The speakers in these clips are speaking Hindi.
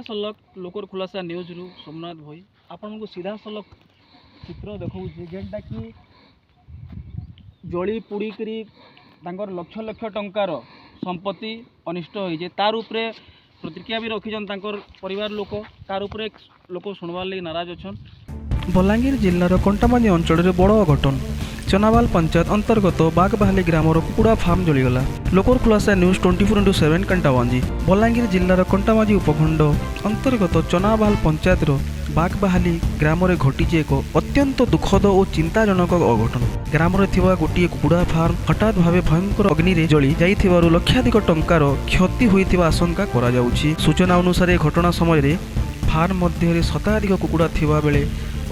सलख लोकर खुलासा न्यूज रु सोमनाथ भाई आपण को सीधा सलख चित्र देखा जेनटा कि जली पुड़ी करी लक्ष लक्ष टंकार संपत्ति अनिष्ट होइजे तार उपरे प्रतिक्रिया भी रखीछन तांकर परिवार लोक तार उपरे लोक सुनवार लगी नाराज अछन। बलांगीर जिल्लार कंटामांजी अंचल बड़ अघटन चनावाल पंचायत अंतर्गत बागबाहाली ग्रामर कुकुड़ा फार्म जलीगला। लोकर खुलासा न्यूज 24/7 कंटामांजी बलांगीर जिल्लार कंटामांजी उपखंड अंतर्गत चनावाल पंचायत बागबाहाली ग्राम घटी एक अत्यंत दुखद और चिंताजनक अघटन। ग्राम गोटे कुकुड़ा फार्म हठात भाव भयंकर अग्नि जली जाइथिबारु लक्षाधिक टंकार क्षति होइथिबा आशंका करा जाउछि। सूचना अनुसार घटना समय फार्म मध्य शताधिक कुकुड़ा थिबा बेले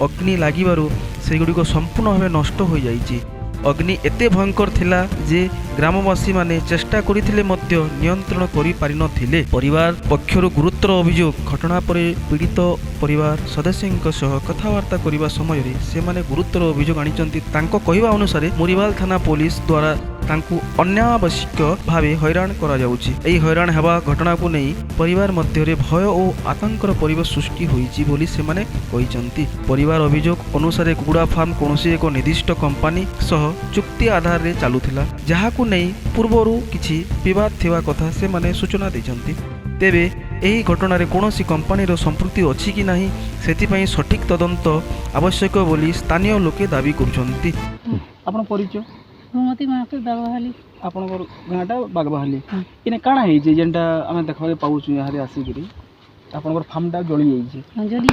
अग्नि लागिबारु सेगुड़िक संपूर्ण भाव नष्ट हो जाइछि। अग्नि एते भयंकर थिला जे ग्रामवासी माने चेष्टा करिथिले मध्य नियंत्रण करि पारि नथिले। परिवार पक्षरु गुरुतर अभियोग घटना पर पीड़ित परिवार सदस्यଙ୍କ सह कथावार्ता करिबा समय रे से माने गुरुतर अभियोग आनिचंती। तांको कहिबा अनुसार मुरीबाल थाना पुलिस द्वारा तांकु अनावश्यक भावे हैरान करा जाउछि। एही हैरान हेबा घटना को नै परिवार मध्य रे भय और आतंकर परिवेश सृष्टि होइछि बोली से माने कहिचंती। परिवार अभियोग अनुसार कुकुड़ा फार्म कोनोसी एक निर्दिष्ट कंपनी सह चुक्ति आधार रे चालुथिला जहाकु नै पूर्वरु किछि विवाद थिबा कथा से माने सूचना दैचंती। तेबे एही घटना कौनसी कंपनीर संपृक्ति अच्छी कि नहीं से सठिक तदंत आवश्यक बोली स्थानीय लोके दाबी करुछंती। आपण परिचय भूमती महाकुर बागबाहाली आपनकर गाँटा बागबाहाली इने काଣା ହେଇଛି जेनटा आमे देखबाके पाउछु यहाँ आसिकरी आपनकर फार्मटा जली जाइए जली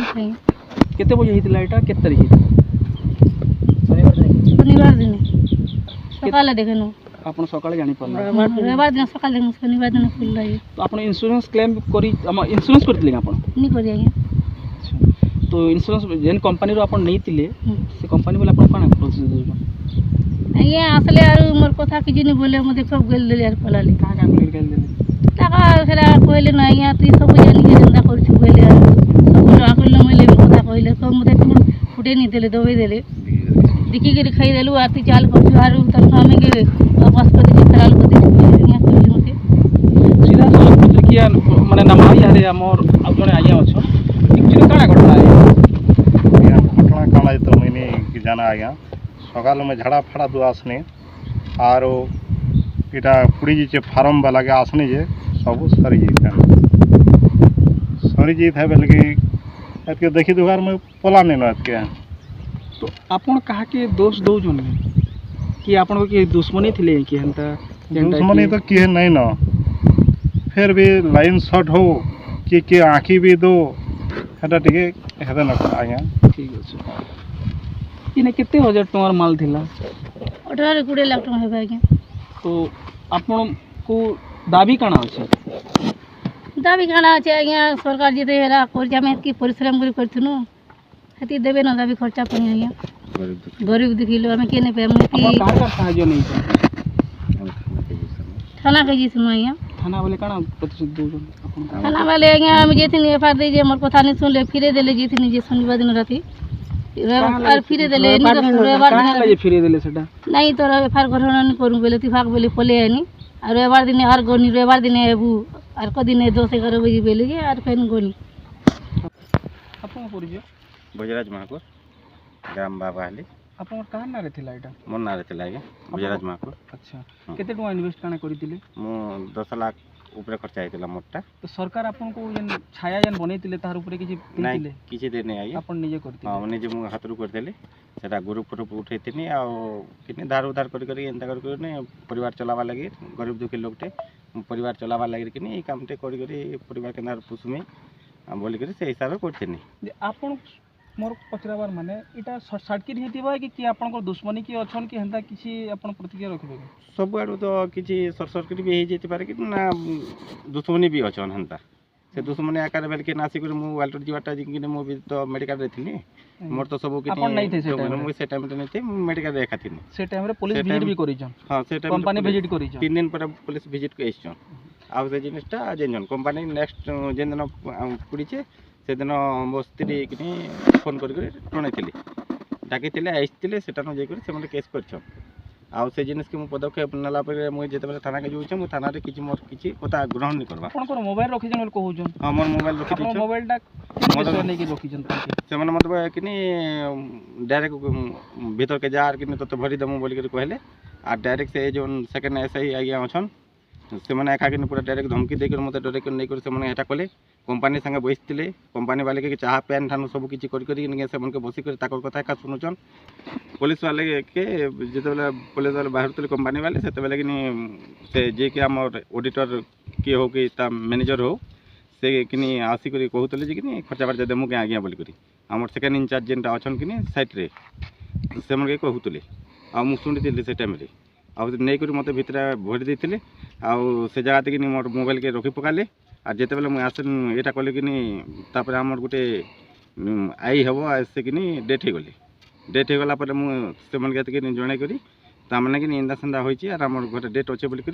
केते बजे ହେଇଥିଲା एटा केते तारिख शनिवार दिन सकाले देखनु आपण सकाळे जानि पड़ला रविवार दिन सकाले देखनु शनिवार दिन खुलला है। तो आपण इंश्योरेंस क्लेम करी इंश्योरेंस करथिले आपण नहीं करी आज्ञा। तो इंश्योरेंस जेन कंपनी रो आपण नैतिले से कंपनी वाला आपण काଣା प्रोसेस देबो आज्ञा आसले आर मोर कथा कि जिनि बोले मते सब गेल देले यार पलाले का गेल देले टाका फेरा कहले ना आज्ञा तू सब जानि के धंधा करछु बोले यार सब आकल मैले कथा कहले सब मते फुटे नहीं देले दबे देले दिखी के खाई देलु आरती चाल करछु आर त स्वामी के वापस कर दे कराल कर दे आज्ञा कहले मते सीधा सब प्रतिक्रिया माने नमाई यारे हमर आ जने आज्ञा अछ एक्चुअली काଣା घटना है या घटना काଣା तो मैंने कि जाना आज्ञा सकाल में झाड़ा फाड़ा दो आसने आर इटा पुड़ी जे फार्म वाला के आसने जे सब सरी जाता बेल के देखी दुआर में पला नहीं न के तो आपण कहा के दोष दो जन कि आपण के दुश्मनी थिले कि हंता दुश्मनी तो किए नहीं न फिर भी लाइन शॉट हो कि आँखी भी दो हेटा टिके हेदे न आज्ञा ठीक अछि। इने केते हजार टंकार माल थिला 18-20 लाख टका हेबा आज्ञा। तो आपण को दाबी काଣା अछि दाबी काଣା अछि आज्ञा सरकार जे हेरा खर्चा में की परिश्रम करथुनु हेती देबे न दाबी खर्चा पनी आज्ञा गरीब देखिलो हमें के नै पे हम की का साहाय्य नहीं थाना के जी सुनो आज्ञा थाना वाले काଣା प्रतिशत दो जन आपण थाना वाले आज्ञा हम जेथिन एफआर दे जे हमर कथा नहीं सुनले फिरे देले जेथिन जे शनिवार दिन राती और फिरे देले रविवार दिन लगे फिरे देले सेटा नहीं तो एफआर घटना नहीं करू बोले तिफाक बोले पले आनी और रविवार दिन आर गनी रविवार दिन एबू आर क दिन 10-11 बजे बेले जे आर फेन गनी। आपण परिचय बजराज महाकुर ग्राम बागबाहाली आपण कहां नारे थिला एटा मोर नारे थिला आगे बजराज महाकुर। अच्छा केते टका इन्वेस्ट काना करितिले मु 10 लाख ऊपर खर्चा आइतिला मोरटा। तो सरकार आपन को जन छाया जन बनेतिले तार ऊपर किछि नहीं किछि दे नै आगे आपण निजे करतिले हां निजे मु हातरु करतेले सेटा ग्रुप फोटो उठैतिनी आ किने धार उधार करी एंता करी परिवार चलावा लागि गरीब दुखी लोकटे परिवार चलावा लागि किने ई कामटे करी परिवार के नार पुसुमी बोली करी से हिसाब करतिनी। आपण मोर पचराबार माने इटा सर्किट हेतिबा कि आपण को दुश्मनी की अछन कि हंता किछि आपण प्रतिक्रिया रखबे सब आडू तो किछि शॉर्ट सर्किट भी हे जेति पारे कि ना दुश्मनी भी अछन हंता से दुश्मनी आकार बेल के नासी कर मु वाल्टर जीवाटा जिंकिने मु भी तो मेडिकल रे थिनी मोर तो सब कि आपण नहीं थे से टाइम रे नहीं थे मेडिकल रे देखा थिनी से टाइम रे पुलिस विजिट भी करिछन। हां से टाइम कंपनी विजिट करिछन 3 दिन पर पुलिस विजिट के आइछन आ से जिनिसटा जेन कंपनी नेक्स्ट जेन दिन पुडीचे से दिन मो स्त्री कि फोन कर टणई डाकी आसते से केस कर आउ से जिनिस के मु पदक्षेप नेला पर मुझे जिते थाना के जाऊँ मुझे थाना किसी मोर किसी कथा ग्रहण नहीं करवा। ଆପଣଙ୍କର ମୋବାଇଲ ରଖିଛନ୍ ବୋଲି କହୁଛନ୍। हाँ मोर मोबाइल रखी ଆପଣ ଦେଇଛ ମୋବାଇଲଟା ବିଷୟ ନେଇକି ରଖିଛନ୍ ତାଙ୍କେ? से मतलब कि डायरेक्ट भीतर के जार कि तो भरी देमु बोल कर कहले आ डायरेक्ट से जो सेकेंड एसआई आज्ञा अच्छन से मैंने एका पूरा डायरेक्ट धमकी देकर मत डर कर नहीं कर से कले कंपानी संगे बसते कंपानी वाले के चाह पैन ठान सब किसी कर बसिक कथा एका शुणुचन पुलिस वाले के जिते पुलिस वाले बाहर कंपानी वाले से कि जी कि आम ऑडिटर किए हो कि मैनेजर हो से कि आसिक कहते कि खर्चा फर्चा देमु के आज्ञा बोलिक आम सेकेंड इनचार्ज जेनटा अच्छन कि सैट्रे से कहते आ शुणी से टाइम नहीं मत भितर भरी देते से जगह कि मोर मोबाइल के रखी पकाले आ जिते बेले मुझे यहाँ कले कि आम गोटे आई हम से कि डेथ हो गले डेथ हो गला मुझे जन करी ताने कि इंदा सेंदा होती आर आम घर डेट अच्छे बोलिक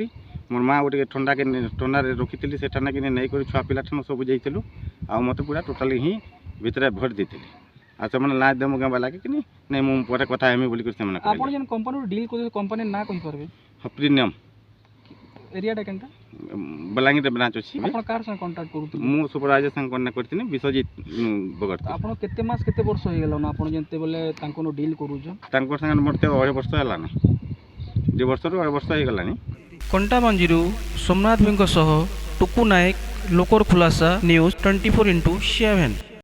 मोर माँ गोटे ठंडा के ठंडारे रखी से ठाना कि नहीं कर छुआ पिला ठान सब जाइलु आ मत पूरा टोटाली ही भितर भरी देते आ से ना देमु गाँ वाला कि नहीं मुझे कथा हेमी बोलिक ଆପଣ ଯେନ୍ କମ୍ପାନୀରୁ ଡିଲ୍ କରୁଛନ୍ତି କମ୍ପାନୀ ନା କହିପାରିବେ? प्रीमियम ଏରିଆଟା କେନ୍ତା? बलांगीर ब्रांच अच्छी ଆପଣ କାହାର ସାଙ୍ଗେ କଣ୍ଟାକ୍ଟ କରୁଥିଲେ? मु सुपरवाइजर संग कन्या करथिनी विश्वजीत बगड़ ଆପଣ କେତେ ମାସ କେତେ ବର୍ଷ ହେଇଗଲା ଆପଣ ଯେତେବେଳେ ତାଙ୍କନୁ ଡିଲ୍ କରୁଛନ୍? तांकर संग मोर ते 2 वर्ष हलानी 2 वर्ष रु 2 वर्ष हो गलानी। कंटाबांजीरू सोमनाथ भीଙ୍କ ସହ ଟୁକୁ ନାୟକ ଲୋକର ଖୁଲାସା ନ୍ୟୁଜ୍ 24/7।